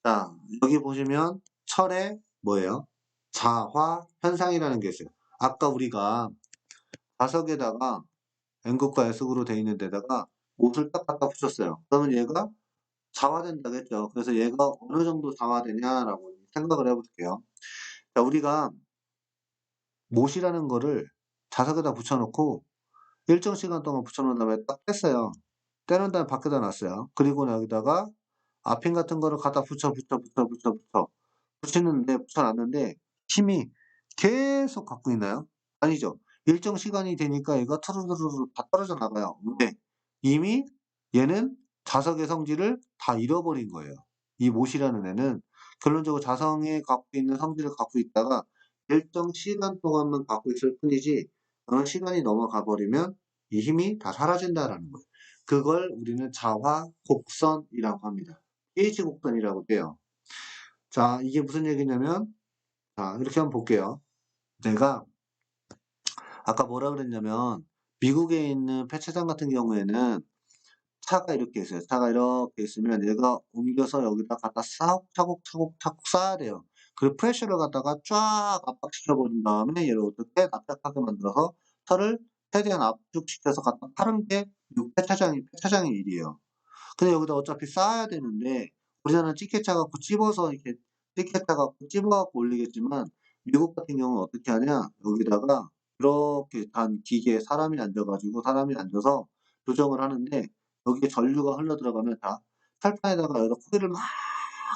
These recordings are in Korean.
자, 여기 보시면 철의 뭐예요? 자화 현상이라는 게 있어요. 아까 우리가 자석에다가 N극과 S극으로 되어 있는 데다가 못을 딱 갖다 붙였어요. 그러면 얘가 자화된다겠죠. 그래서 얘가 어느 정도 자화되냐라고 생각을 해볼게요. 자, 우리가 못이라는 거를 자석에다 붙여놓고 일정 시간 동안 붙여놓은 다음에 딱 뗐어요. 떼는 다음에 밖에다 놨어요. 그리고 여기다가 앞핀 같은 거를 갖다 붙여놨는데 힘이 계속 갖고 있나요? 아니죠. 일정 시간이 되니까 얘가 투르르르 다 떨어져 나가요. 왜? 이미 얘는 자석의 성질을 다 잃어버린 거예요. 이 못이라는 애는 결론적으로 자성에 갖고 있는 성질을 갖고 있다가 일정 시간 동안만 갖고 있을 뿐이지 어느 시간이 넘어가 버리면 이 힘이 다 사라진다라는 거예요. 그걸 우리는 자화 곡선이라고 합니다. pH 곡선이라고 돼요. 자, 이게 무슨 얘기냐면, 자, 이렇게 한번 볼게요. 내가 아까 뭐라 그랬냐면, 미국에 있는 폐차장 같은 경우에는 차가 이렇게 있어요. 차가 이렇게 있으면 얘가 옮겨서 여기다 갖다 차곡차곡 쌓아야 돼요. 그리고 프레셔를 갖다가 쫙 압박시켜버린 다음에 얘를 어떻게 납작하게 만들어서 털을 최대한 압축시켜서 갖다 파는 게 폐차장의 일이에요. 근데 여기다 어차피 쌓아야 되는데 우리나라는 찌개차 갖고 찝어서 이렇게 찌개차 갖고 찝어 갖고 올리겠지만 미국 같은 경우는 어떻게 하냐 여기다가 이렇게 단 기계에 사람이 앉아서 조정을 하는데 여기에 전류가 흘러 들어가면 다 철판에다가 여기다 코일을 막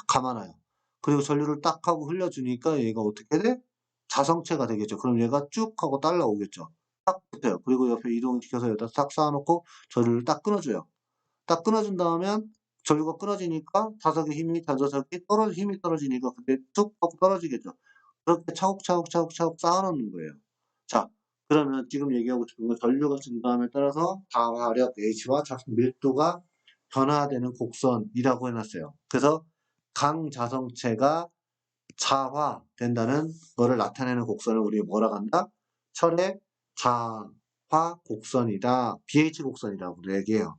감아놔요. 그리고 전류를 딱 하고 흘려주니까 얘가 어떻게 돼? 자성체가 되겠죠. 그럼 얘가 쭉 하고 딸라오겠죠. 딱 붙어요. 그리고 옆에 이동시켜서 여기다 딱 쌓아놓고 전류를 딱 끊어줘요. 딱 끊어준 다음엔 전류가 끊어지니까 자석의 힘이 떨어지니까 그때 툭 하고 떨어지겠죠. 그렇게 차곡차곡 쌓아놓는 거예요. 자, 그러면 지금 얘기하고 싶은 건 전류가 증가함에 따라서 자화력 H와 자석 밀도가 변화되는 곡선이라고 해놨어요. 그래서 강자성체가 자화된다는 거를 나타내는 곡선을 우리가 뭐라고 한다? 철의 자화 곡선이다. BH 곡선이라고 얘기해요.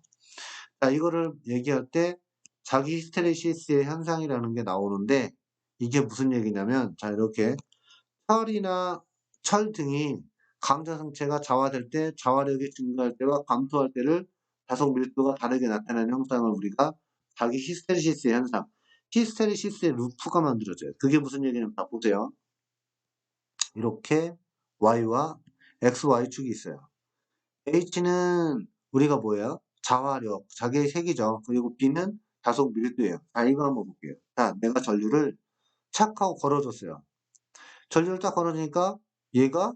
자, 이거를 얘기할 때 자기 히스테레시스의 현상이라는 게 나오는데 이게 무슨 얘기냐면 자, 이렇게 철 등이 강자성체가 자화될 때 자화력이 증가할 때와 감소할 때를 자석 밀도가 다르게 나타나는 현상을 우리가 자기 히스테레시스의 현상, 히스테레시스의 루프가 만들어져요. 그게 무슨 얘기냐면 다 보세요. 이렇게 Y와 XY축이 있어요. H는 우리가 뭐예요? 자화력, 자기의 색이죠. 그리고 B는 자석 밀도예요. 자, 이거 한번 볼게요. 자, 내가 전류를 착 하고 걸어줬어요. 전류를 딱 걸어주니까 얘가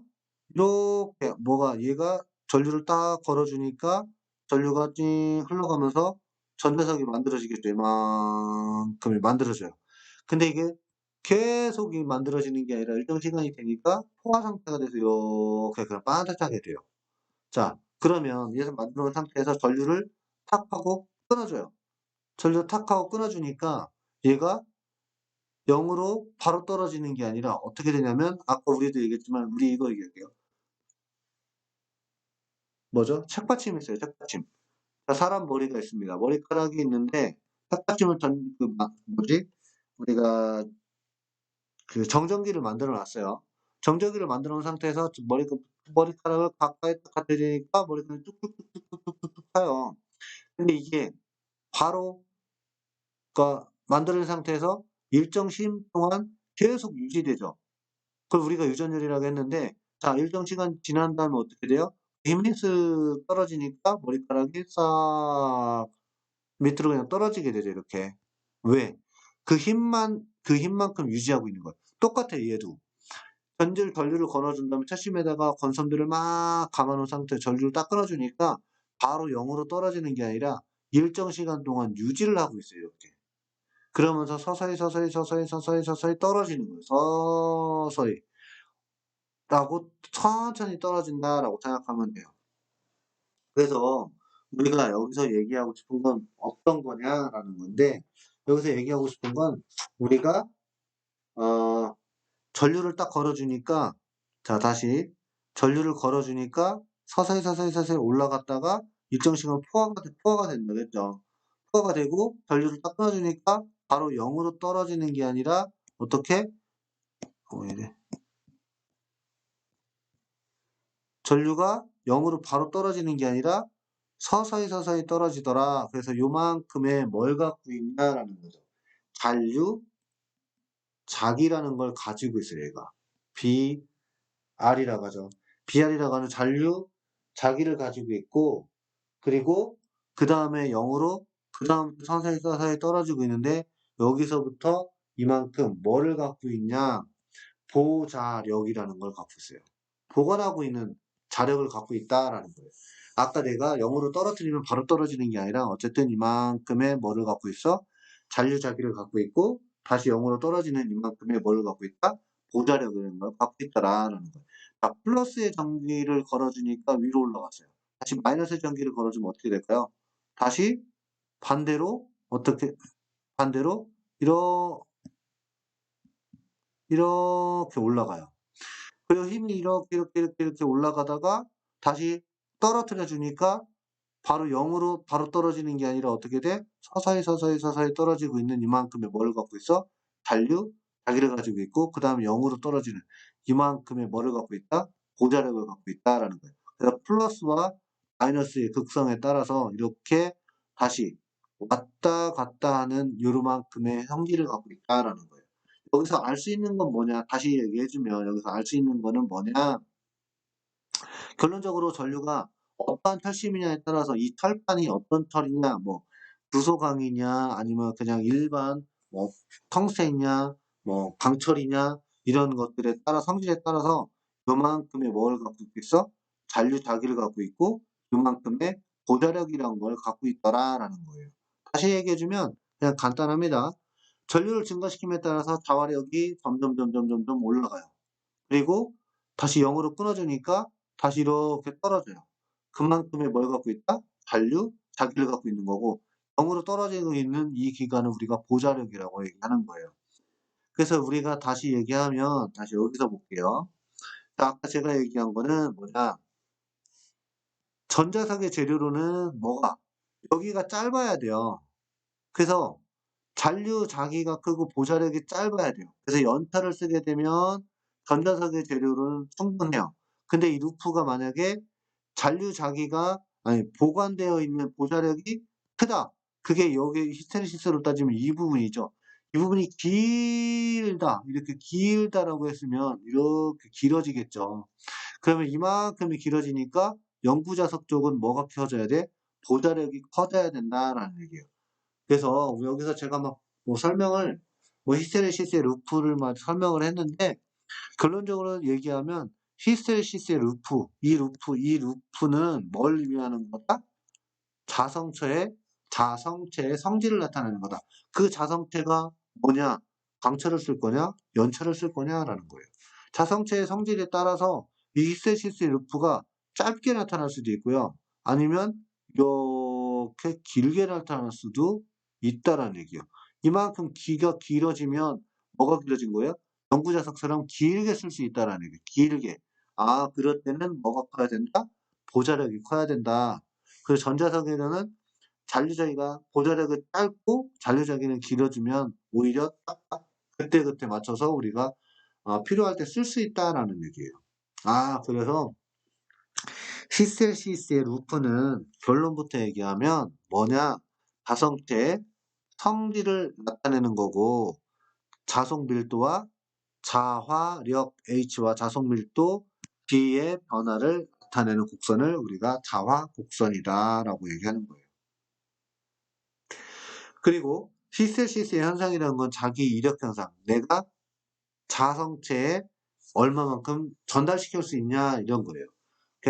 이렇게 얘가 전류를 딱 걸어주니까 전류가 찡 흘러가면서 전자석이 만들어지겠죠. 이만큼이 만들어져요. 근데 이게 계속 만들어지는 게 아니라 일정 시간이 되니까 포화 상태가 돼서 이렇게 그냥 반듯하게 돼요. 자, 그러면 얘를 만들어 놓은 상태에서 전류를 탁 하고 끊어줘요. 전류 탁 하고 끊어주니까 얘가 0으로 바로 떨어지는 게 아니라 어떻게 되냐면 아까 우리도 얘기했지만 우리 이거 얘기할게요. 뭐죠? 책받침이 있어요. 책받침. 자, 사람 머리가 있습니다. 머리카락이 있는데 책받침을 우리가 그 정전기를 만들어 놨어요. 정전기를 만들어 놓은 상태에서 머리카락을 가까이 갖다 대니까 머리카락이 뚝뚝뚝뚝뚝뚝뚝 타요. 근데 이게 바로 그러니까 만드는 상태에서 일정 시간 동안 계속 유지되죠. 그걸 우리가 유전율이라고 했는데 자 일정 시간 지난 다음에 어떻게 돼요? 힘이 쓱 떨어지니까 머리카락이 싹 밑으로 그냥 떨어지게 되죠. 이렇게. 왜? 그 힘만큼 유지하고 있는 거예요. 똑같아 얘도. 전류를 걸어준 다음에 차심에다가 건선들을 막 감아놓은 상태에 전류를 딱 끊어주니까 바로 0으로 떨어지는 게 아니라 일정 시간 동안 유지를 하고 있어요. 이렇게. 그러면서 서서히 떨어지는 거예요. 서서히. 라고 천천히 떨어진다라고 생각하면 돼요. 그래서 우리가 여기서 얘기하고 싶은 건 어떤 거냐라는 건데 여기서 얘기하고 싶은 건 우리가 전류를 딱 걸어주니까 자 다시 전류를 걸어주니까 서서히 올라갔다가 일정 시간 포화가 된다겠죠. 포화가 되고 전류를 딱 끊어주니까 바로 0으로 떨어지는 게 아니라 어떻게? 이래. 전류가 0으로 바로 떨어지는 게 아니라 서서히 떨어지더라. 그래서 요만큼의 뭘 갖고 있냐라는 거죠. 잔류 작이라는 걸 가지고 있어요, 얘가. BR이라고 하죠. BR이라고 하는 잔류 자기를 가지고 있고, 그리고 그 다음에 0으로 그 다음 서서히 떨어지고 있는데, 여기서부터 이만큼 뭐를 갖고 있냐? 보자력이라는 걸 갖고 있어요. 보관하고 있는 자력을 갖고 있다라는 거예요. 아까 내가 0으로 떨어뜨리면 바로 떨어지는 게 아니라 어쨌든 이만큼의 뭐를 갖고 있어? 잔류자기를 갖고 있고 다시 0으로 떨어지는 이만큼의 뭐를 갖고 있다? 보자력이라는 걸 갖고 있다라는 거예요. 자, 플러스의 전기를 걸어주니까 위로 올라갔어요. 다시 마이너스의 전기를 걸어주면 어떻게 될까요? 다시 반대로 어떻게 반대로 이렇게 올라가요. 그리고 힘이 이렇게 올라가다가 다시 떨어뜨려 주니까 바로 0으로 바로 떨어지는 게 아니라 어떻게 돼? 서서히 떨어지고 있는 이만큼의 뭐를 갖고 있어? 잔류, 자기를 가지고 있고 그 다음에 0으로 떨어지는 이만큼의 뭐를 갖고 있다? 보자력을 갖고 있다라는 거예요. 그래서 플러스와 마이너스의 극성에 따라서 이렇게 다시 왔다 갔다 하는 요만큼의 성질을 갖고 있다라는 거예요. 여기서 알 수 있는 건 뭐냐? 다시 얘기해주면 여기서 알 수 있는 거는 뭐냐? 결론적으로 전류가 어떠한 철심이냐에 따라서 이 철판이 어떤 철이냐, 뭐 부소강이냐, 아니면 그냥 일반 뭐 텅스텐이냐, 뭐 강철이냐 이런 것들에 따라 성질에 따라서 요만큼의 뭘 갖고 있어? 잔류 자기를 갖고 있고 요만큼의 고자력이라는 걸 갖고 있더라라는 거예요. 다시 얘기해주면 그냥 간단합니다. 전류를 증가시킴에 따라서 자화력이 점점 올라가요. 그리고 다시 0으로 끊어주니까 다시 이렇게 떨어져요. 그만큼의 뭘 갖고 있다? 잔류, 자기를 갖고 있는 거고 0으로 떨어지고 있는 이 기간을 우리가 보자력이라고 얘기하는 거예요. 그래서 우리가 다시 얘기하면 다시 여기서 볼게요. 자, 아까 제가 얘기한 거는 뭐냐? 전자석의 재료로는 뭐가? 여기가 짧아야 돼요. 그래서 잔류 자기가 크고 보자력이 짧아야 돼요. 그래서 연타를 쓰게 되면 전자석의 재료로는 충분해요. 근데 이 루프가 만약에 잔류 자기가 아니 보관되어 있는 보자력이 크다. 그게 여기 히스테리시스로 따지면 이 부분이죠. 이 부분이 길다. 이렇게 길다라고 했으면 이렇게 길어지겠죠. 그러면 이만큼이 길어지니까 영구자석 쪽은 뭐가 켜져야 돼? 보자력이 커져야 된다라는 얘기예요. 그래서 여기서 제가 막 뭐 설명을 뭐 히스테리시스의 루프를 막 설명을 했는데 결론적으로 얘기하면 히스테리시스의 루프, 이 루프는 뭘 의미하는 거다? 자성체의 성질을 나타내는 거다. 그 자성체가 뭐냐? 강철을 쓸 거냐? 연철을 쓸 거냐라는 거예요. 자성체의 성질에 따라서 이 히스테리시스의 루프가 짧게 나타날 수도 있고요. 아니면 이렇게 길게 나타날 수도 있다라는 얘기예요. 이만큼 기가 길어지면 뭐가 길어진 거예요? 영구자석처럼 길게 쓸 수 있다라는 얘기예요. 길게. 아, 그럴 때는 뭐가 커야 된다? 보자력이 커야 된다. 그리고 전자석에는 잔류자기가 보자력이 짧고 잔류자기는 길어지면 오히려 딱딱 그때그때 맞춰서 우리가 필요할 때 쓸 수 있다라는 얘기예요. 아, 그래서 히스테리시스의 루프는 결론부터 얘기하면 뭐냐? 자성체의 성질을 나타내는 거고 자속 밀도와 자화력 H와 자속 밀도 B의 변화를 나타내는 곡선을 우리가 자화 곡선이다라고 얘기하는 거예요. 그리고 히스테리시스의 현상이라는 건 자기 이력 현상. 내가 자성체에 얼마만큼 전달시킬 수 있냐 이런 거예요.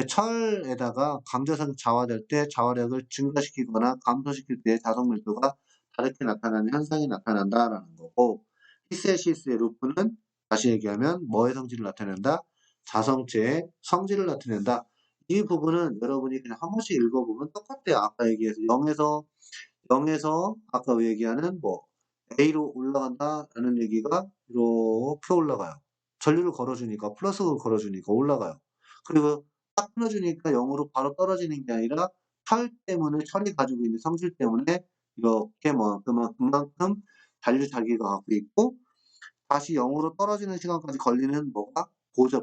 철에다가 강제성이 자화될 때 자화력을 증가시키거나 감소시킬 때 자석 밀도가 다르게 나타나는 현상이 나타난다라는 거고 히스테리시스의 루프는 다시 얘기하면 뭐의 성질을 나타낸다? 자성체의 성질을 나타낸다. 이 부분은 여러분이 그냥 한 번씩 읽어보면 똑같아요. 아까 얘기해서 0에서 아까 얘기하는 뭐 A로 올라간다라는 얘기가 이렇게 올라가요. 전류를 걸어주니까 플러스를 걸어주니까 올라가요. 그리고 딱 끊어주니까 0으로 바로 떨어지는 게 아니라 철 때문에 철이 가지고 있는 성질 때문에 이렇게 뭐 그만큼 잔류 자기가 갖고 있고 다시 0으로 떨어지는 시간까지 걸리는 뭐가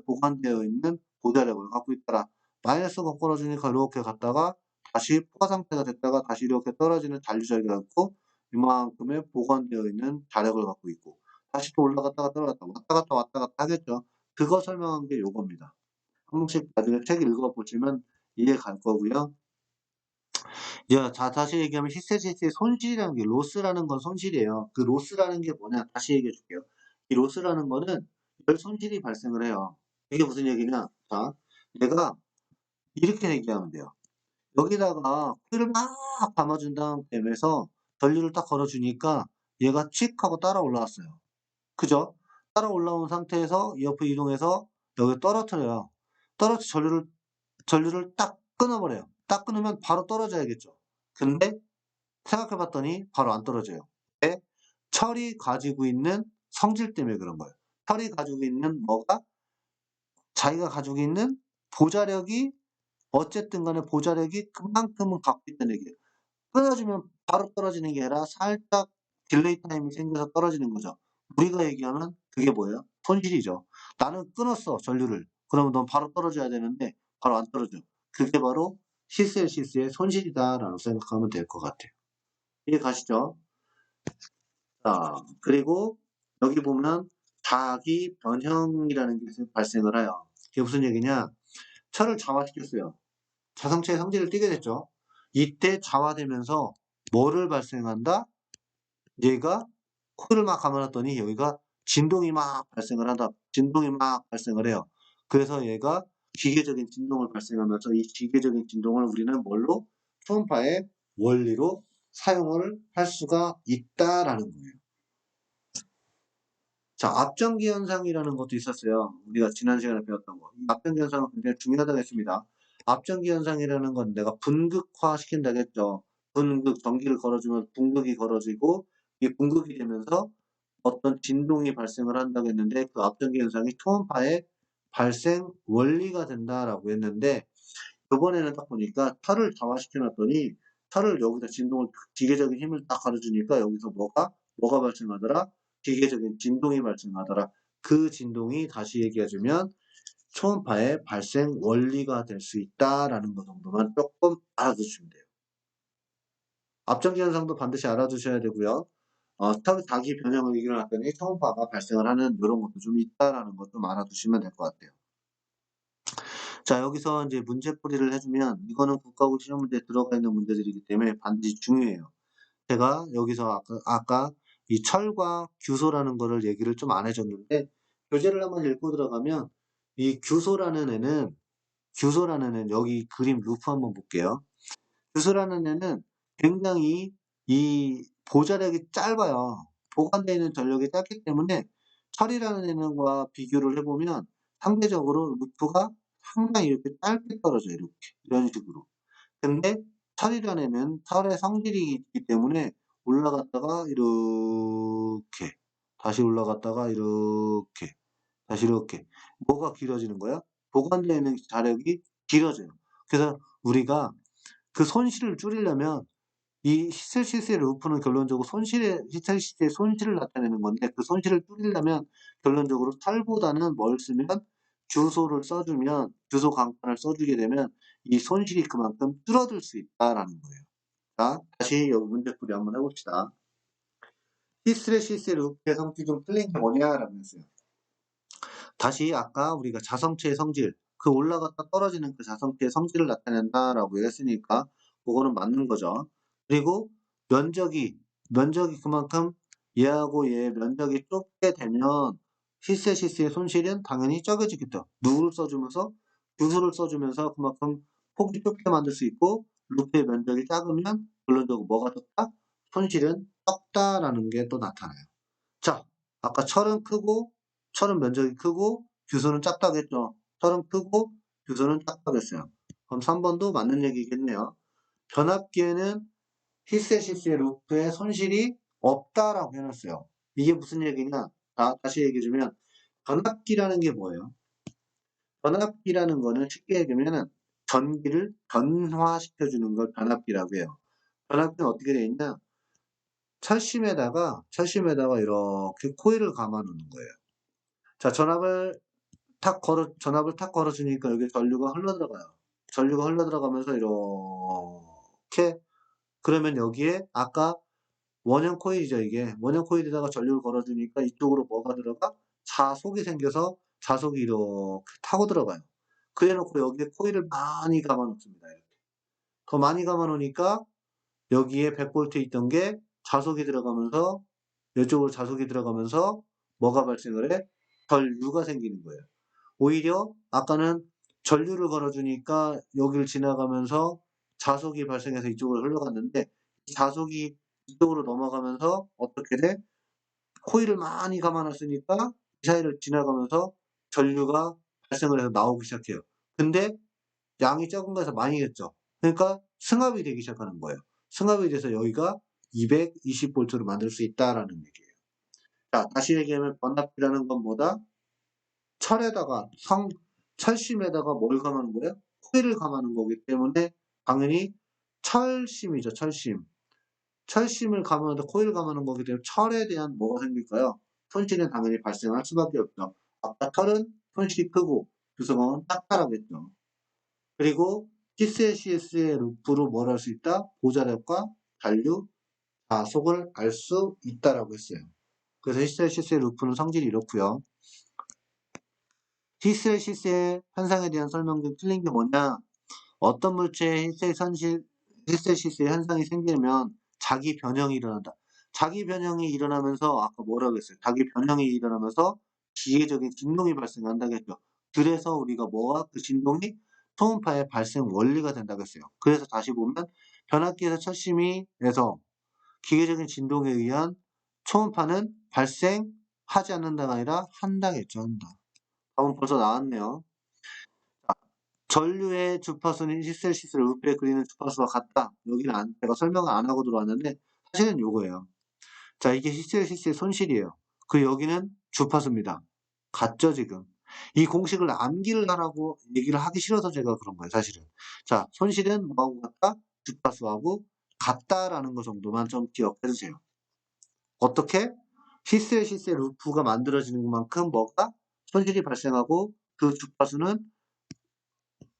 보관되어 있는 보자력을 갖고 있더라. 마이너스 거꾸러지니까 이렇게 갔다가 다시 포화 상태가 됐다가 다시 이렇게 떨어지는 잔류자기가 있고 이만큼의 보관되어 있는 자력을 갖고 있고 다시 또 올라갔다가 떨어졌다 왔다 갔다 하겠죠. 그거 설명한 게 요겁니다. 한 번씩 나중에 책 읽어보시면 이해 갈 거고요. 다시 얘기하면 히스테시스의 손실이라는 게 로스라는 건 손실이에요. 그 로스라는 게 뭐냐? 다시 얘기해 줄게요. 이 로스라는 거는 열 손실이 발생을 해요. 이게 무슨 얘기냐? 자, 내가 이렇게 얘기하면 돼요. 여기다가 코일을 막 감아준 다음에서 전류를 딱 걸어주니까 얘가 칙 하고 따라 올라왔어요. 그죠? 따라 올라온 상태에서 옆에 이동해서 여기 떨어뜨려요. 전류를 딱 끊어버려요. 딱 끊으면 바로 떨어져야겠죠. 근데 생각해봤더니 바로 안 떨어져요. 왜? 철이 가지고 있는 성질 때문에 그런 거예요. 철이 가지고 있는 뭐가? 자기가 가지고 있는 보자력이 어쨌든 간에 보자력이 그만큼은 갖고 있다는 얘기예요. 끊어주면 바로 떨어지는 게 아니라 살짝 딜레이 타임이 생겨서 떨어지는 거죠. 우리가 얘기하는 그게 뭐예요? 손실이죠. 나는 끊었어, 전류를. 그러면 넌 바로 떨어져야 되는데 바로 안 떨어져. 그게 바로 히스테시스의 손실이다라고 생각하면 될 것 같아요. 이해 가시죠? 자, 그리고 여기 보면 자기 변형이라는 게 발생을 해요. 이게 무슨 얘기냐? 철을 자화시켰어요. 자성체의 성질을 띠게 됐죠. 이때 자화되면서 뭐를 발생한다? 얘가 코를 막 감아놨더니 여기가 진동이 막 발생을 한다. 진동이 막 발생을 해요. 그래서 얘가 기계적인 진동을 발생하면서 이 기계적인 진동을 우리는 뭘로? 초음파의 원리로 사용을 할 수가 있다라는 거예요. 자, 앞전기 현상이라는 것도 있었어요. 우리가 지난 시간에 배웠던 거. 앞전기 현상은 굉장히 중요하다고 했습니다. 앞전기 현상이라는 건 내가 분극화 시킨다고 했죠. 전기를 걸어주면 분극이 걸어지고 이 분극이 되면서 어떤 진동이 발생을 한다고 했는데 그 앞전기 현상이 초음파의 발생 원리가 된다라고 했는데 이번에는 딱 보니까 털을 자화시켜 놨더니 털을 여기다 진동을 기계적인 힘을 딱 가려주니까 여기서 뭐가 발생하더라? 기계적인 진동이 발생하더라. 그 진동이 다시 얘기해주면 초음파의 발생 원리가 될 수 있다라는 것 정도만 조금 알아두시면 돼요. 앞전기 현상도 반드시 알아두셔야 되고요. 털 자기 변형을 일어났더니 초음파가 발생을 하는 이런 것도 좀 있다라는 것 좀 알아두시면 될 것 같아요. 자, 여기서 이제 문제풀이를 해주면 이거는 국가고 시험 문제에 들어가 있는 문제들이기 때문에 반드시 중요해요. 제가 여기서 아까 이 철과 규소라는 거를 얘기를 좀 안 해줬는데 교재를 한번 읽고 들어가면 이 규소라는 애는 여기 그림 루프 한번 볼게요. 규소라는 애는 굉장히 이 보자력이 짧아요. 보관되어 있는 전력이 짧기 때문에 철이라는 애는과 비교를 해보면 상대적으로 루프가 상당히 이렇게 짧게 떨어져요. 이렇게 이런 식으로. 근데 철이라는 애는 철의 성질이 있기 때문에 올라갔다가 이렇게 다시 올라갔다가 이렇게 다시 이렇게 뭐가 길어지는 거야? 보관되어 있는 자력이 길어져요. 그래서 우리가 그 손실을 줄이려면 이 히스테시스의 루프는 결론적으로 히스테시스의 손실을 나타내는 건데 그 손실을 줄이려면 결론적으로 철보다는 뭘 쓰면 규소 강판을 써주게 되면 이 손실이 그만큼 줄어들 수 있다라는 거예요. 자, 다시 여기 문제풀이 한번 해봅시다. 히스테시스의 루프의 성질이 좀 틀린 게 뭐냐라고 했어요. 다시 아까 우리가 자성체의 성질, 그 올라갔다 떨어지는 그 자성체의 성질을 나타낸다라고 했으니까 그거는 맞는 거죠. 그리고 면적이 그만큼 얘하고 얘 면적이 좁게 되면 히스테시스의 손실은 당연히 적어지겠죠. 누구를 써주면서 규수를 써주면서 그만큼 폭이 좁게 만들 수 있고 루프의 면적이 작으면 결론적으로 뭐가 적다? 손실은 적다라는 게 또 나타나요. 자, 아까 철은 면적이 크고 규소는 작다겠죠. 철은 크고 규소는 작다겠어요. 그럼 3번도 맞는 얘기겠네요. 변압기에는 히스테시스의 루프에 손실이 없다라고 해놨어요. 이게 무슨 얘기냐? 다시 얘기해주면 변압기라는 게 뭐예요? 변압기라는 거는 쉽게 얘기하면 전기를 변화시켜주는 걸 변압기라고 해요. 변압기는 어떻게 되어 있냐? 철심에다가 이렇게 코일을 감아 놓는 거예요. 자, 전압을 탁 걸어주니까 여기 전류가 흘러 들어가요. 전류가 흘러 들어가면서 이렇게, 그러면 여기에 아까 원형 코일이죠, 이게. 원형 코일에다가 전류를 걸어주니까 이쪽으로 뭐가 들어가? 자속이 생겨서 자속이 이렇게 타고 들어가요. 그래 놓고 여기에 코일을 많이 감아 놓습니다. 이렇게. 더 많이 감아 놓으니까 여기에 100V 있던 게 자속이 들어가면서, 이쪽으로 자속이 들어가면서 뭐가 발생을 해? 전류가 생기는 거예요. 오히려 아까는 전류를 걸어주니까 여기를 지나가면서 자속이 발생해서 이쪽으로 흘러갔는데, 자속이 이쪽으로 넘어가면서 어떻게 돼? 코일을 많이 감아놨으니까 이 사이를 지나가면서 전류가 발생을 해서 나오기 시작해요. 근데 양이 적은 거에서 많이 됐죠. 그러니까 승합이 되기 시작하는 거예요. 승합이 돼서 여기가 220V로 만들 수 있다라는 얘기예요. 자, 다시 얘기하면 변압기라는 건 뭐다? 철에다가 철심에다가 뭘 감하는 거예요? 코일을 감하는 거기 때문에 당연히 철심이죠. 철심. 철심을 감하는데 코일을 감하는 거기 때문에 철에 대한 뭐가 생길까요? 손실은 당연히 발생할 수밖에 없죠. 아까 철은 손실이 크고 구성은 딱딱하겠죠. 그리고 TCS의 루프로 뭘 할 수 있다? 보자력과 잔류, 자속을 알 수 있다라고 했어요. 그래서 TCS의 루프는 성질이 이렇고요. 히스레시스의 현상에 대한 설명 중 틀린 게 뭐냐? 어떤 물체의 히스레시스의 현상이 생기면 자기 변형이 일어난다. 자기 변형이 일어나면서 아까 뭐라고 했어요? 자기 변형이 일어나면서 기계적인 진동이 발생한다고 했죠. 그래서 우리가 뭐가 그 진동이 초음파의 발생 원리가 된다고 했어요. 그래서 다시 보면 변압기에서 철심이 돼서 기계적인 진동에 의한 초음파는 발생하지 않는다가 아니라 한다겠죠. 한다. 답은 벌써 나왔네요. 전류의 주파수는 히스테레시스를 루프에 그리는 주파수와 같다. 여기는 제가 설명을 안 하고 들어왔는데 사실은 요거예요. 자, 이게 히스테레시스의 손실이에요. 그 여기는 주파수입니다. 같죠, 지금? 이 공식을 암기를 하라고 얘기를 하기 싫어서 제가 그런 거예요, 사실은. 자, 손실은 뭐하고 같다? 주파수하고 같다라는 거 정도만 좀 기억해 주세요. 어떻게? 히스테레시스의 루프가 만들어지는 만큼 뭐가? 손실이 발생하고 그 주파수는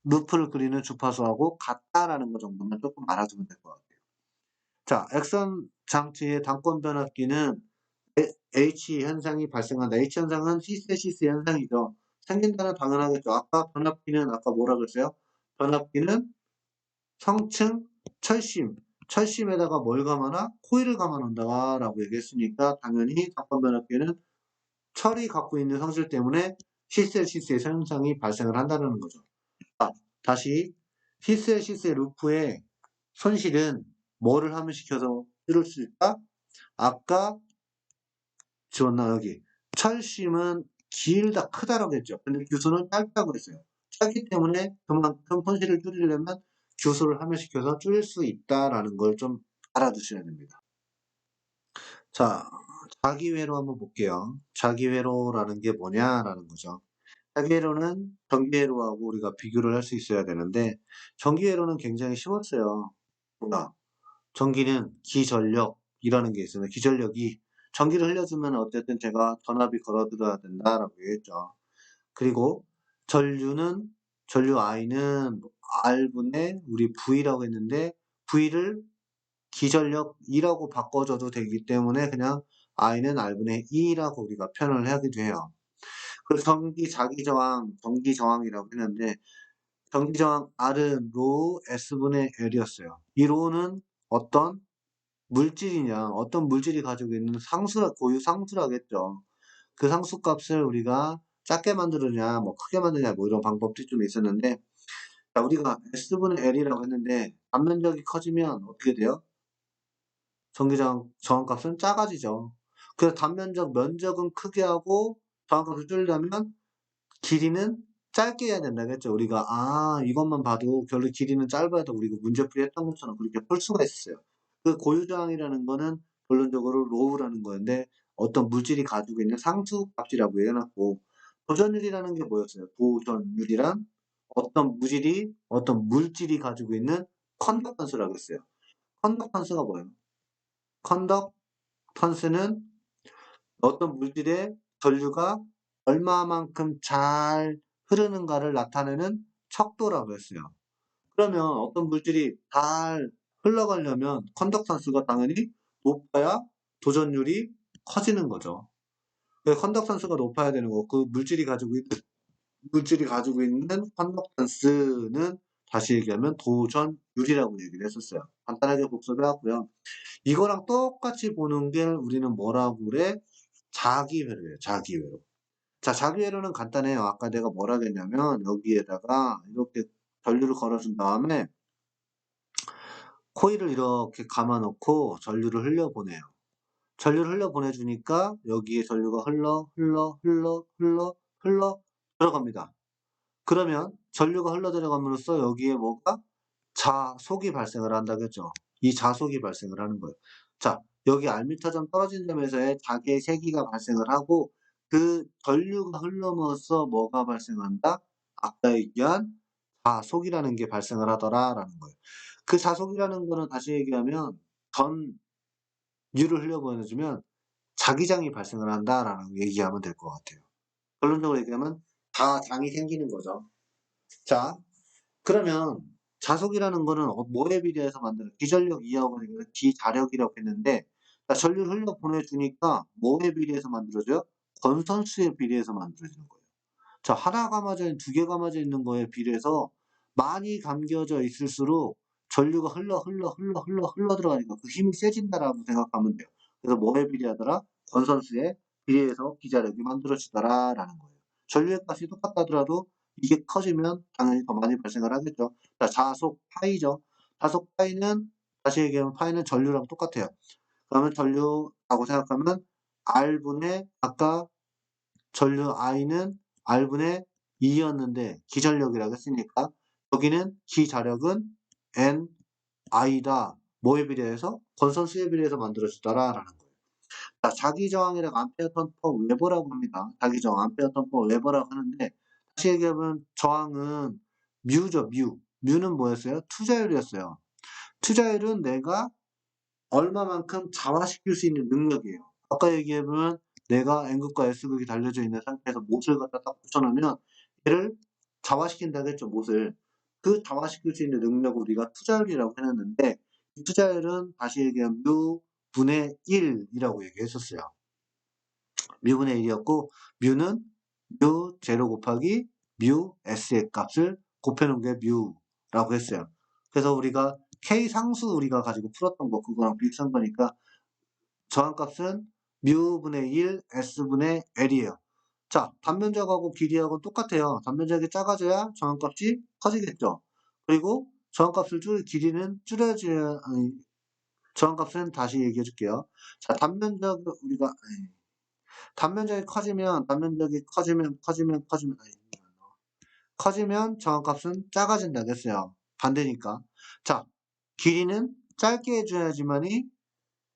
루프를 그리는 주파수하고 같다라는 것 정도만 조금 알아두면 될 것 같아요. 자, 액선 장치의 단권 변압기는 H 현상이 발생한다. H 현상은 히스테시스 현상이죠. 생긴다는 당연하겠죠. 아까 변압기는 아까 뭐라 그랬어요? 변압기는 성층 철심, 철심에다가 뭘 감아놔? 코일을 감아놓는다라고 얘기했으니까 당연히 단권 변압기는 철이 갖고 있는 성질 때문에 히스테시스의 현상이 발생을 한다는 거죠. 다시 히스테시스의 루프의 손실은 뭐를 하면 시켜서 이룰 수 있다? 아까 지웠나 여기 철심은 길다 크다라고 했죠. 근데 규수는 짧다고 했어요. 짧기 때문에 그만큼 손실을 줄이려면 규수를 하면시켜서 줄일 수 있다라는 걸 좀 알아두셔야 됩니다. 자, 자기회로 한번 볼게요. 자기회로라는 게 뭐냐라는 거죠. 자기회로는 전기회로하고 우리가 비교를 할 수 있어야 되는데 전기회로는 굉장히 쉬웠어요. 뭐야? 전기는 기전력이라는 게 있어요. 기전력이 전기를 흘려주면 어쨌든 제가 전압이 걸어들어야 된다라고 얘기했죠. 그리고 전류 I는 R분의 우리 V라고 했는데 V를 기전력 2라고 바꿔줘도 되기 때문에 그냥 I는 R분의 2라고 우리가 표현을 하기도 해요. 그 전기 저항이라고 했는데 전기 저항 R은 로 S분의 L이었어요. 이 로는 어떤 물질이냐, 어떤 물질이 가지고 있는 고유 상수라겠죠. 그 상수값을 우리가 작게 만들느냐, 뭐 크게 만드냐, 뭐 이런 방법들이 좀 있었는데, 자, 우리가 S분의 L이라고 했는데, 단면적이 커지면 어떻게 돼요? 저항값은 작아지죠. 그래서 면적은 크게 하고, 저항값을 줄이려면 길이는 짧게 해야 된다겠죠. 우리가, 이것만 봐도 별로 길이는 짧아도 우리가 문제풀이 했던 것처럼 그렇게 풀 수가 있어요. 그 고유저항이라는 거는 결론적으로 로우라는 거였는데 어떤 물질이 가지고 있는 상수값이라고 해놨고 도전율이라는 게 뭐였어요? 도전율이란 어떤 물질이 가지고 있는 컨덕턴스라고 했어요. 컨덕턴스가 뭐예요? 컨덕 컨덕턴스는 어떤 물질의 전류가 얼마만큼 잘 흐르는가를 나타내는 척도라고 했어요. 그러면 어떤 물질이 잘 흘러가려면 컨덕턴스가 당연히 높아야 도전율이 커지는 거죠. 컨덕턴스가 높아야 되는 거고, 그 물질이 가지고 있는 컨덕턴스는 다시 얘기하면 도전율이라고 얘기를 했었어요. 간단하게 복습해 왔고요. 이거랑 똑같이 보는 게 우리는 뭐라고 그래? 자기회로예요. 자기회로. 자, 자기회로는 간단해요. 아까 내가 뭐라 했냐면 여기에다가 이렇게 전류를 걸어준 다음에 코일을 이렇게 감아놓고 전류를 흘려보내요. 전류를 흘려보내주니까 여기에 전류가 흘러 들어갑니다. 그러면 전류가 흘러 들어감으로써 여기에 뭐가 자속이 발생을 한다겠죠. 이 자속이 발생을 하는 거예요. 자, 여기 R미터점 떨어진 점에서의 자기의 세기가 발생을 하고 그 전류가 흘러면서 뭐가 발생한다? 아까 얘기한 자속이라는 게 발생을 하더라라는 거예요. 그 자속이라는 거는 다시 얘기하면 전류를 흘려보내주면 자기장이 발생을 한다라는 얘기하면 될 것 같아요. 결론적으로 얘기하면 자장이 생기는 거죠. 자, 그러면 자속이라는 거는 뭐에 비례해서 만드는 기전력 이하고 기자력이라고 했는데 자, 전류를 흘려 보내주니까 뭐에 비례해서 만들어져요? 건선수에 비례해서 만들어지는 거예요. 자, 하나 감아져 있는 두 개 감아져 있는 거에 비례해서 많이 감겨져 있을수록 전류가 흘러 들어가니까 그 힘이 세진다라고 생각하면 돼요. 그래서 뭐에 비례하더라? 건선수에 비례해서 기자력이 만들어지더라라는 거예요. 전류의 값이 똑같다더라도 이게 커지면 당연히 더 많이 발생을 하겠죠. 자, 자속 파이죠. 자속 파이는 다시 얘기하면 파이는 전류랑 똑같아요. 그러면 전류라고 생각하면 R분의 아까 전류 I는 R분의 2였는데 기전력이라고 했으니까 여기는 기자력은 NI다. 뭐에 비례해서? 건선수에 비례해서 만들어지더라라는 거예요. 자, 자기저항이랑 암페어 턴 퍼 웨버라고 합니다. 자기저항 암페어 턴 퍼 웨버라고 하는데 다시 얘기하면 저항은 뮤죠, 뮤. 뮤는 뭐였어요? 투자율이었어요. 투자율은 내가 얼마만큼 자화시킬 수 있는 능력이에요. 아까 얘기해보면 내가 N극과 S극이 달려져 있는 상태에서 못을 갖다 딱 붙여놓으면 얘를 자화시킨다고 했죠, 못을. 그 자화시킬 수 있는 능력을 우리가 투자율이라고 해놨는데 이 투자율은 다시 얘기하면 뮤 분의 1이라고 얘기했었어요. 뮤분의 1이었고 뮤는 뮤 제로 곱하기 뮤 S의 값을 곱해놓은 게 뮤라고 했어요. 그래서 우리가 K 상수 우리가 가지고 풀었던 거 그거랑 비슷한 거니까 저항값은 뮤분의 1 S분의 L이에요. 자, 단면적하고 길이하고 똑같아요. 단면적이 작아져야 저항값이 커지겠죠. 그리고 저항값을 길이는 줄여줘야 저항값은 다시 얘기해 줄게요. 자, 단면적이 커지면 커지면 저항값은 작아진다고 했어요. 반대니까. 자, 길이는 짧게 해줘야지만이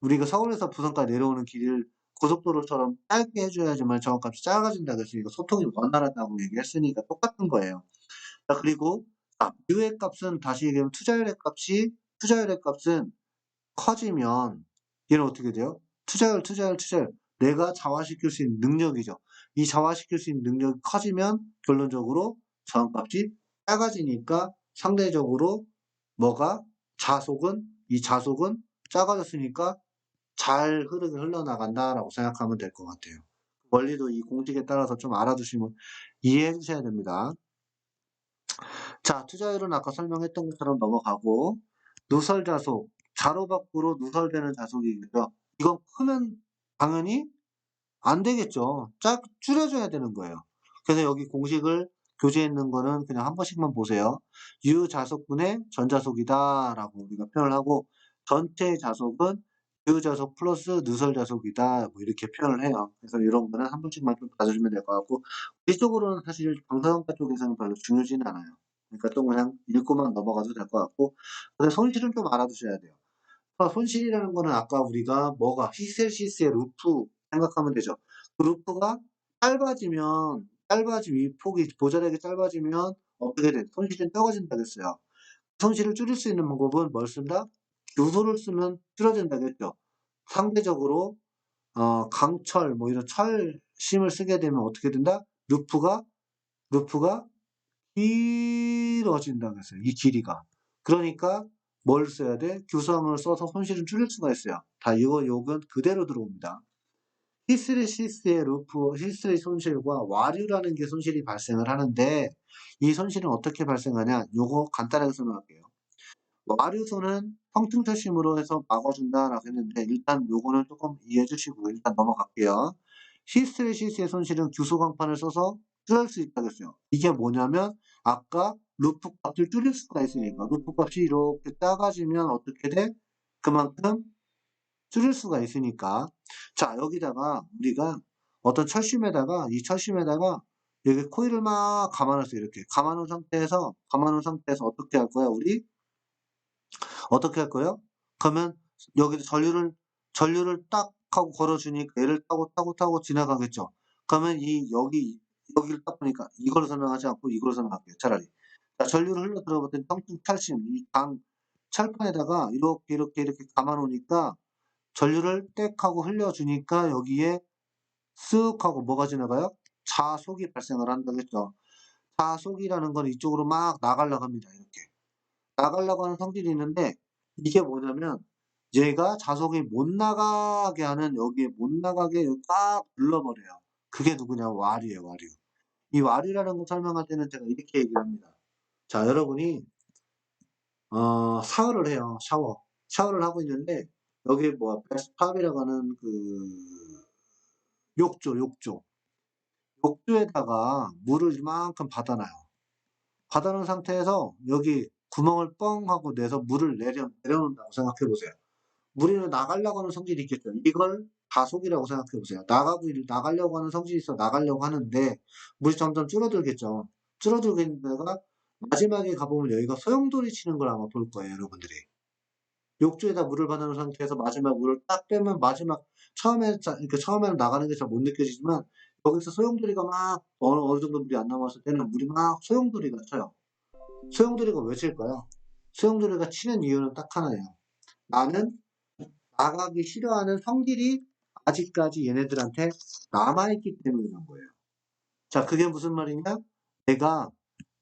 우리가 서울에서 부산까지 내려오는 길을 고속도로처럼 짧게 해줘야지만 저항값이 작아진다고 했으니까 소통이 원활하다고 얘기했으니까 똑같은 거예요. 자, 그리고 뮤의 값은 다시 얘기하면 투자율의 값은 커지면 얘는 어떻게 돼요? 투자율. 내가 자화시킬 수 있는 능력이죠. 이 자화시킬 수 있는 능력이 커지면 결론적으로 저항값이 작아지니까 상대적으로 뭐가 이 자속은 작아졌으니까 잘 흐르게 흘러나간다라고 생각하면 될 것 같아요. 원리도 이 공식에 따라서 좀 알아두시면 이해해 주셔야 됩니다. 자, 투자율은 아까 설명했던 것처럼 넘어가고 누설 자속, 자로 밖으로 누설되는 자속이겠죠. 이건 크면 당연히 안 되겠죠. 줄여줘야 되는 거예요. 그래서 여기 공식을 교재에 있는 거는 그냥 한 번씩만 보세요. U 자속분의 전자속이다 라고 우리가 표현을 하고 전체 자속은 U 자속 플러스 누설 자속이다 뭐 이렇게 표현을 해요. 그래서 이런 거는 한 번씩만 좀 봐주시면 될 것 같고 이쪽으로는 사실 방사선과 쪽에서는 별로 중요하지는 않아요. 그러니까 또 그냥 읽고만 넘어가도 될 것 같고 근데 손실은 좀 알아두셔야 돼요. 손실이라는 거는 아까 우리가 히셀시스의 루프 생각하면 되죠. 그 루프가 이 폭이 보잘하게 짧아지면 어떻게 돼? 손실은 적어진다 그랬어요. 손실을 줄일 수 있는 방법은 뭘 쓴다? 요소를 쓰면 줄어든다 그랬죠. 상대적으로 강철, 뭐 이런 철심을 쓰게 되면 어떻게 된다? 루프가 길어진다 그랬어요. 이 길이가. 그러니까 뭘 써야 돼? 규성을 써서 손실을 줄일 수가 있어요. 다 요건 그대로 들어옵니다. 히스레시스의 히스레 손실과 와류라는 게 손실이 발생을 하는데 이 손실은 어떻게 발생하냐? 요거 간단하게 설명할게요. 와류소는 평등철심으로 해서 막아준다라고 했는데 일단 요거는 조금 이해해 주시고 일단 넘어갈게요. 히스테레시스의 손실은 규소광판을 써서 줄일 수 있다고 했어요. 이게 뭐냐면 아까 루프 값을 줄일 수가 있으니까 루프 값이 이렇게 작아지면 어떻게 돼? 그만큼 줄일 수가 있으니까 자 여기다가 우리가 어떤 철심에다가 이 철심에다가 여기 코일을 막 감아놨어요. 이렇게 감아놓은 상태에서 어떻게 할 거야 우리? 어떻게 할 거예요? 그러면 여기서 전류를 딱 하고 걸어주니까 얘를 타고 지나가겠죠. 그러면 여기를 딱 보니까 이걸 설명하지 않고 이걸 설명할게요. 차라리. 자, 전류를 흘러 들어봤더니 평등철심, 철판에다가 이렇게 감아 놓으니까 전류를 땡 하고 흘려주니까 여기에 쓱 하고 뭐가 지나가요? 자속이 발생을 한다겠죠. 자속이라는 건 이쪽으로 막 나가려고 합니다. 이렇게. 나가려고 하는 성질이 있는데 이게 뭐냐면 얘가 자석이 못 나가게 하는 여기에 못 나가게 꽉 눌러버려요. 그게 누구냐? 와류예요, 와류. 이 와류라는 거 설명할 때는 제가 이렇게 얘기를 합니다. 자, 여러분이 샤워를 해요. 샤워를 하고 있는데 여기 뭐 베스트팝이라고 하는 그 욕조에다가 물을 이만큼 받아놔요. 받아놓은 상태에서 여기 구멍을 뻥 하고 내서 물을 내려놓는다고 생각해 보세요. 물이 나가려고 하는 성질이 있겠죠. 이걸 가속이라고 생각해 보세요. 나가려고 하는 성질이 있어 나가려고 하는데 물이 점점 줄어들겠죠. 줄어들게 되다가 마지막에 가보면 여기가 소용돌이 치는 걸 아마 볼 거예요, 여러분들이. 욕조에다 물을 받아놓은 상태에서 마지막 물을 딱 빼면 처음에는 나가는 게 잘 못 느껴지지만 여기서 소용돌이가 막 어느 정도 물이 안 남았을 때는 물이 막 소용돌이가 쳐요. 소용돌이가 왜 칠까요? 소용돌이가 치는 이유는 딱 하나예요. 나는 나가기 싫어하는 성질이 아직까지 얘네들한테 남아있기 때문에 그런 거예요. 자, 그게 무슨 말이냐? 내가,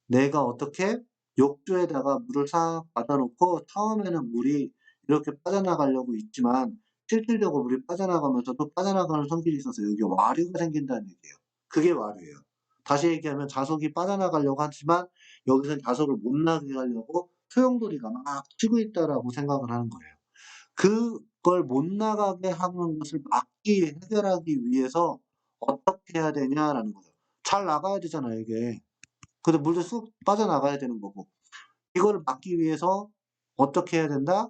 내가 어떻게 욕조에다가 물을 싹 받아놓고 처음에는 물이 이렇게 빠져나가려고 있지만 실질적으로 물이 빠져나가면서도 빠져나가는 성질이 있어서 여기 와류가 생긴다는 얘기예요. 그게 와류예요. 다시 얘기하면 자석이 빠져나가려고 하지만 여기서는 자석을 못 나게 하려고 소용돌이가 막 치고 있다라고 생각을 하는 거예요. 그걸 못 나가게 하는 것을 해결하기 위해서 어떻게 해야 되냐라는 거죠. 잘 나가야 되잖아요, 이게. 근데 물도 쑥 빠져나가야 되는 거고. 이거를 막기 위해서 어떻게 해야 된다?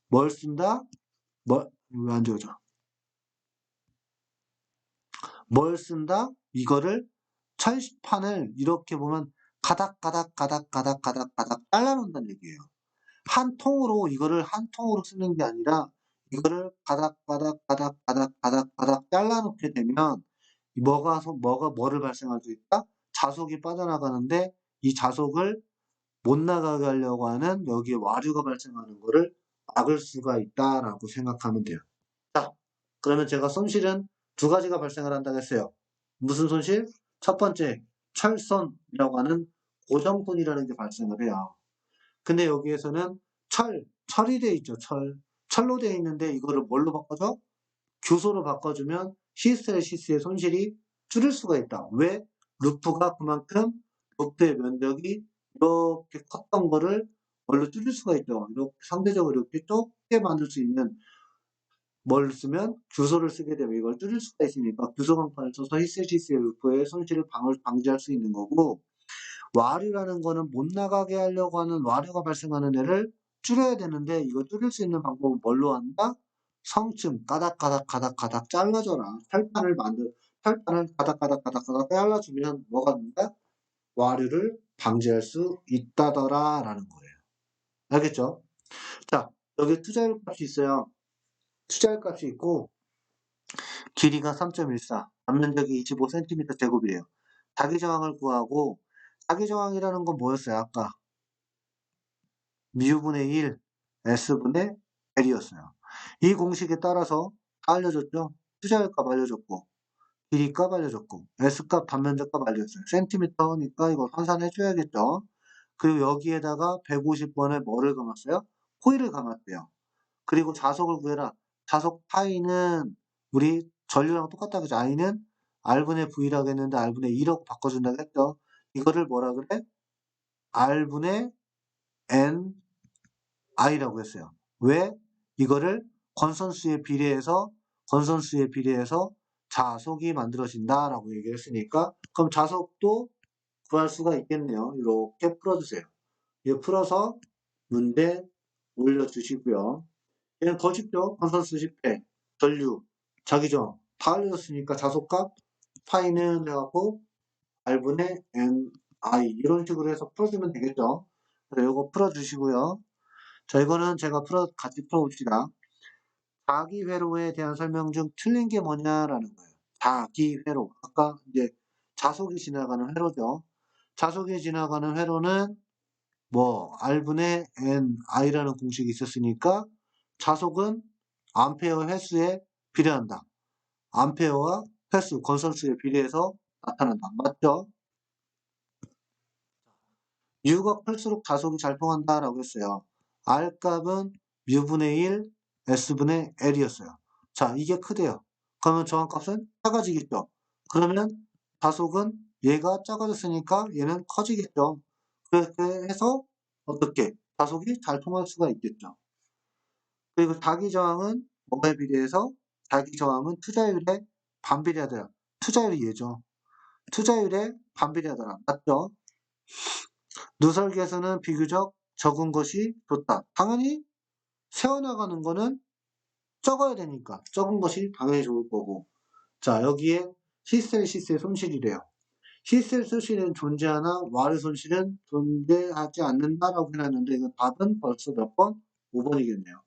뭘 쓴다? 왜 안 지워져? 뭘 쓴다? 이거를 철판을 이렇게 보면 가닥가닥 잘라놓는다는 얘기예요. 이거를 한 통으로 쓰는 게 아니라 이거를 가닥 잘라놓게 되면 뭐를 발생할 수 있다? 자속이 빠져나가는데 이 자속을 못 나가게 하려고 하는 여기에 와류가 발생하는 거를 막을 수가 있다라고 생각하면 돼요. 자, 그러면 제가 손실은 두 가지가 발생을 한다고 했어요. 무슨 손실? 첫 번째, 철선이라고 하는 고정선이라는 게 발생을 해요. 근데 여기에서는 철이 돼 있죠, 철로 돼 있는데 이거를 뭘로 바꿔줘? 규소로 바꿔주면 히스테레시스의 손실이 줄일 수가 있다. 왜? 루프가 그만큼 루프의 면적이 이렇게 컸던 거를 뭘로 줄일 수가 있죠. 이렇게 상대적으로 이렇게 좁게 만들 수 있는 뭘 쓰면 규소를 쓰게 되면 이걸 줄일 수가 있으니까 규소 강판을 써서 히스테레시스의 루프의 손실을 방지할 수 있는 거고 와류라는 거는 못 나가게 하려고 하는 와류가 발생하는 애를 줄여야 되는데 이거 줄일 수 있는 방법은 뭘로 한다? 성층 가닥 잘라줘라. 철판을 가닥 잘라주면 뭐가 된다? 와류를 방지할 수 있다더라라는 거예요. 알겠죠? 자, 여기 투자율 값이 있어요. 투자율 값이 있고 길이가 3.14, 앞면적이 25cm 제곱이에요. 자기저항을 구하고 자기저항이라는 건 뭐였어요? 아까 μ분의 1, S분의 L이었어요. 이 공식에 따라서 다 알려줬죠? 투자율값 알려줬고, 길이값 알려줬고, S값 단면적값 알려줬어요. 센티미터니까 이거 환산해줘야겠죠. 그리고 여기에다가 150번에 뭐를 감았어요? 코일을 감았대요. 그리고 자속을 구해라. 자속 파이는 우리 전류랑 똑같다 그죠? I는 R분의 V라고 했는데 R분의 2라고 바꿔준다고 했죠. 이거를 뭐라 그래? R분의 NI라고 했어요. 왜? 이거를 건선수에 비례해서 자속이 만들어진다라고 얘기했으니까 그럼 자속도 구할 수가 있겠네요. 이렇게 풀어주세요. 이거 풀어서 문제 올려주시고요. 얘는 거짓죠. 건선수 10회, 전류, 자기정 다 알려줬으니까 자속값 파이는 해갖고 R분의 NI 이런 식으로 해서 풀어주면 되겠죠. 그래서 이거 풀어주시고요. 자, 이거는 제가 같이 풀어봅시다. 자기회로에 대한 설명 중 틀린 게 뭐냐라는 거예요. 자기회로. 아까 이제 자속이 지나가는 회로죠. 자속이 지나가는 회로는 뭐 R분의 NI라는 공식이 있었으니까 자속은 암페어 횟수에 비례한다. 암페어와 횟수, 건설수에 비례해서 나타난다. 맞죠? U가 클수록 자속이 잘 통한다라고 했어요. R값은 U분의 1, S분의 L이었어요. 자, 이게 크대요. 그러면 저항값은 작아지겠죠. 그러면 자속은 얘가 작아졌으니까 얘는 커지겠죠. 그렇게 해서 어떻게 자속이 잘 통할 수가 있겠죠. 그리고 자기저항은 뭐에 비례해서 자기저항은 투자율에 반비례하더라. 투자율이 얘죠. 투자율에 반비례하더라. 맞죠? 누설계에서는 비교적 적은 것이 좋다. 당연히 세워나가는 거는 적어야 되니까 적은 것이 당연히 좋을 거고. 자, 여기에 시셀 손실이래요. 시셀 손실은 존재하나 와류 손실은 존재하지 않는다라고 해놨는데 이거 답은 벌써 몇 번? 5번이겠네요.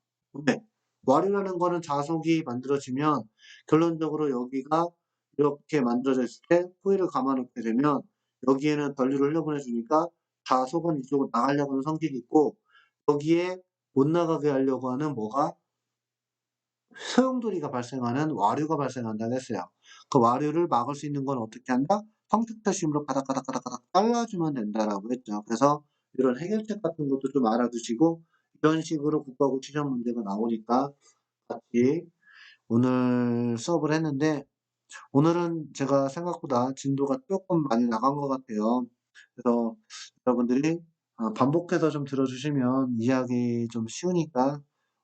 네. 와류라는 거는 자속이 만들어지면 결론적으로 여기가 이렇게 만들어졌을 때 코일을 감아놓게 되면 여기에는 전류를 흘려보내주니까 자속은 이쪽으로 나가려고 하는 성질이 있고 여기에 못 나가게 하려고 하는 뭐가 소용돌이가 발생하는 와류가 발생한다고 했어요. 그 와류를 막을 수 있는 건 어떻게 한다? 성축표심으로 가닥가닥가닥가닥 잘라주면 된다라고 했죠. 그래서 이런 해결책 같은 것도 좀 알아두시고 이런 식으로 국가고 시험 문제가 나오니까 같이 오늘 수업을 했는데 오늘은 제가 생각보다 진도가 조금 많이 나간 것 같아요. 그래서 여러분들이 반복해서 좀 들어주시면 이해하기 좀 쉬우니까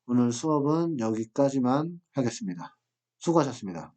오늘 수업은 여기까지만 하겠습니다. 수고하셨습니다.